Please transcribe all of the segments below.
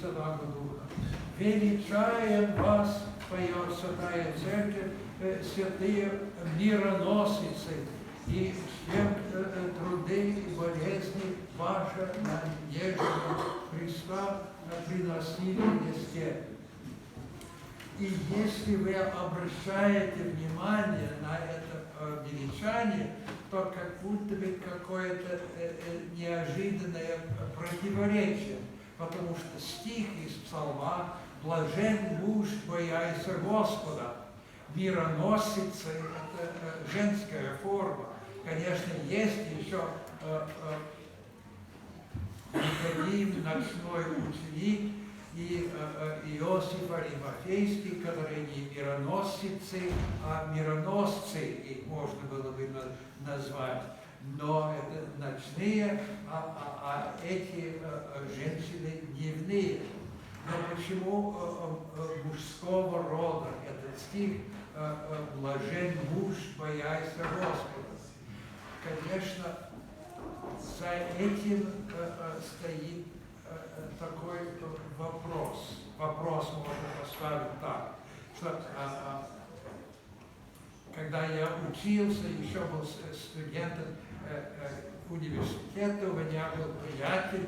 Святаго Духа. Величаем вас, Твоя Святая Церковь, святые мироносицы, и всем труды и болезни ваша надежда Христа приносили везде. И если вы обращаете внимание на это величание, то как будто бы какое-то неожиданное противоречие, потому что стих из Псалма «Блажен муж, бояся Господа». Мироносицы – это женская форма. Конечно, есть еще Никодим, ночной ученик, и Иосиф Аримафейский, которые не мироносицы, а мироносцы, их можно было бы назвать. Но это ночные, а эти женщины дневные. Но почему мужского рода этот стих «Блажен муж, бояся Господа»? Конечно, за этим стоит такой вопрос. Вопрос можно поставить так, что когда я учился, еще был студентом университета, у меня был приятель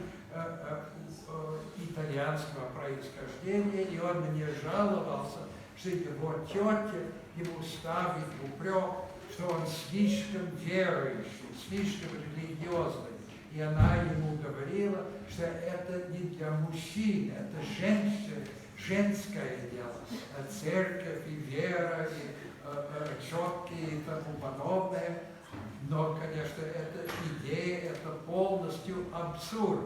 итальянского происхождения, и он мне жаловался, что его тетя ему ставит упрек, что он слишком верующий, слишком религиозный. И она ему говорила, что это не для мужчин, это женское дело. Церковь и вера, и четки и тому подобное. Но, конечно, эта идея, это полностью абсурд.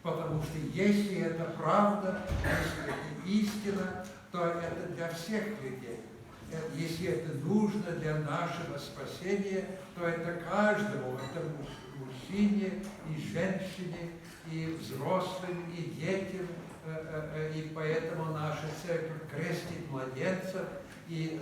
Потому что если это правда, если это истина, то это для всех людей. Если это нужно для нашего спасения, то это каждому, это мужчине и женщине, и взрослым, и детям. И поэтому наша церковь крестит младенцев, и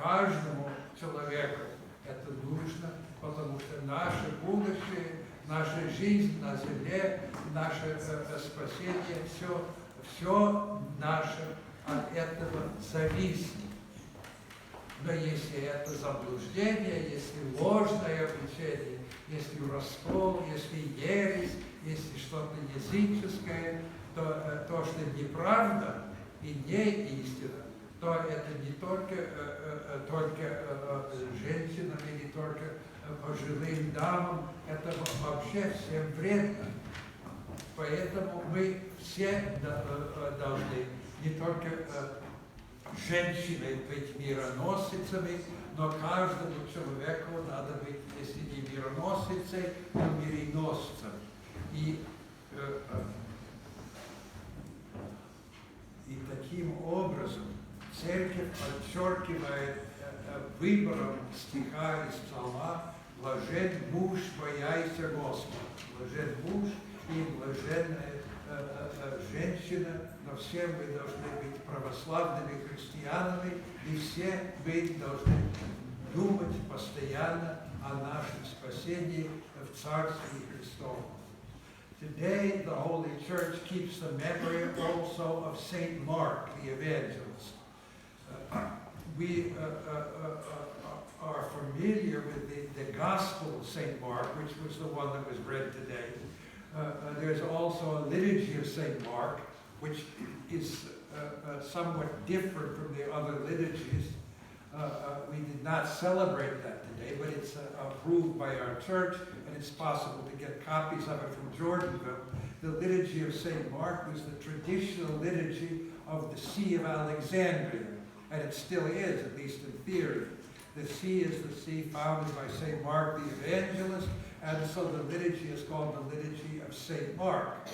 каждому человеку это нужно, потому что наше будущее, наша жизнь на земле, наше спасение, все наше от этого зависит. Но если это заблуждение, если ложное учение, если раскол, если ересь, если что-то языческое, то, что неправда и не истина, то это не только женщинам или только пожилым дамам, это вообще всем вредно. Поэтому мы все должны не только женщиной быть мироносицами, но каждому человеку надо быть, если не мироносицей, то миреносцем. И таким образом церковь подчеркивает выбором стиха из Псалма «Блажен муж, бояся Господа». Блажен муж и блаженная женщина, но все мы должны быть православными христианами, и все мы должны думать постоянно о нашем спасении в Царстве Христовом. Today, the Holy Church keeps the memory also of Saint Mark, the evangelist. We are familiar with the Gospel of Saint Mark, which was the one that was read today. There's also a liturgy of Saint Mark, which is somewhat different from the other liturgies. We did not celebrate that today, but it's approved by our church, and it's possible to get copies of it from Jordanville. The liturgy of St. Mark was the traditional liturgy of the See of Alexandria, and it still is, at least in theory. The See is the See founded by St. Mark the Evangelist, and so the liturgy is called the Liturgy of St. Mark.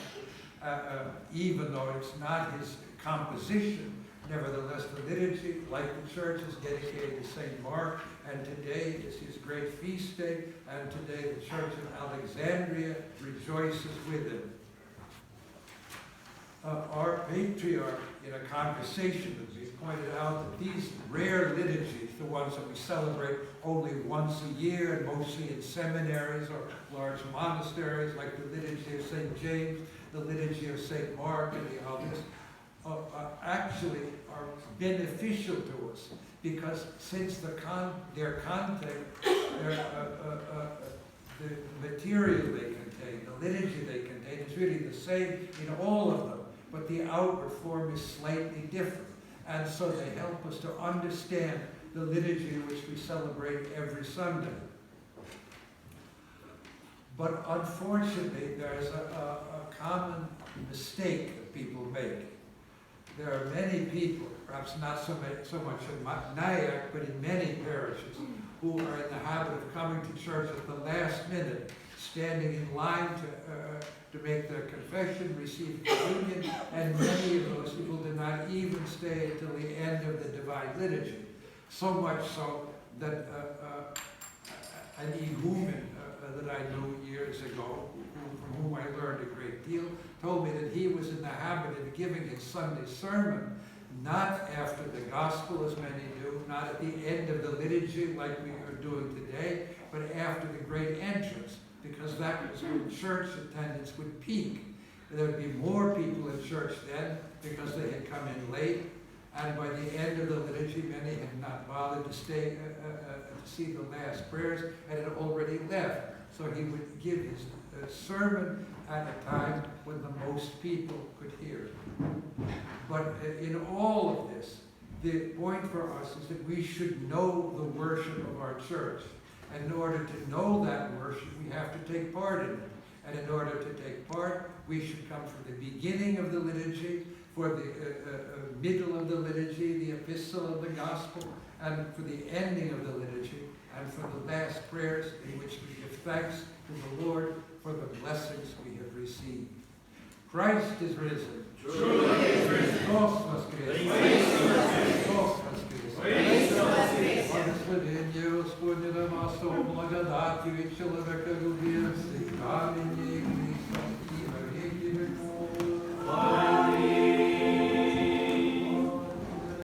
Even though it's not his composition, nevertheless the liturgy, like the church, is dedicated to St. Mark, and today is his great feast day, and today the Church of Alexandria rejoices with him. Our patriarch, in a conversation with me, pointed out that these rare liturgies, the ones that we celebrate only once a year, and mostly in seminaries or large monasteries, like the liturgy of St. James, the liturgy of St. Mark and the others, actually are beneficial to us, because since their content, the material they contain, the liturgy they contain, is really the same in all of them, but the outward form is slightly different. And so they help us to understand the liturgy which we celebrate every Sunday. But unfortunately, there's a common mistake that people make. There are many people, perhaps not so much in Nyack, but in many parishes, who are in the habit of coming to church at the last minute, standing in line to make their confession, receive communion, and many of those people do not even stay until the end of the Divine Liturgy. So much so that an igumen that I knew years ago, from whom I learned a great deal, told me that he was in the habit of giving his Sunday sermon not after the gospel, as many do, not at the end of the liturgy like we are doing today, but after the great entrance, because that was when church attendance would peak. There would be more people in church then because they had come in late, and by the end of the liturgy, many had not bothered to stay to see the last prayers and had already left. So he would give his sermon at a time when the most people could hear it. But in all of this, the point for us is that we should know the worship of our church. And in order to know that worship, we have to take part in it. And in order to take part, we should come for the beginning of the liturgy, for the middle of the liturgy, the epistle of the gospel, and for the ending of the liturgy, and for the last prayers in which we give thanks to the Lord for the blessings we have received. Christ is risen. Truly is risen. Christos voskres. Благословен Господь на нас, благодатью и человек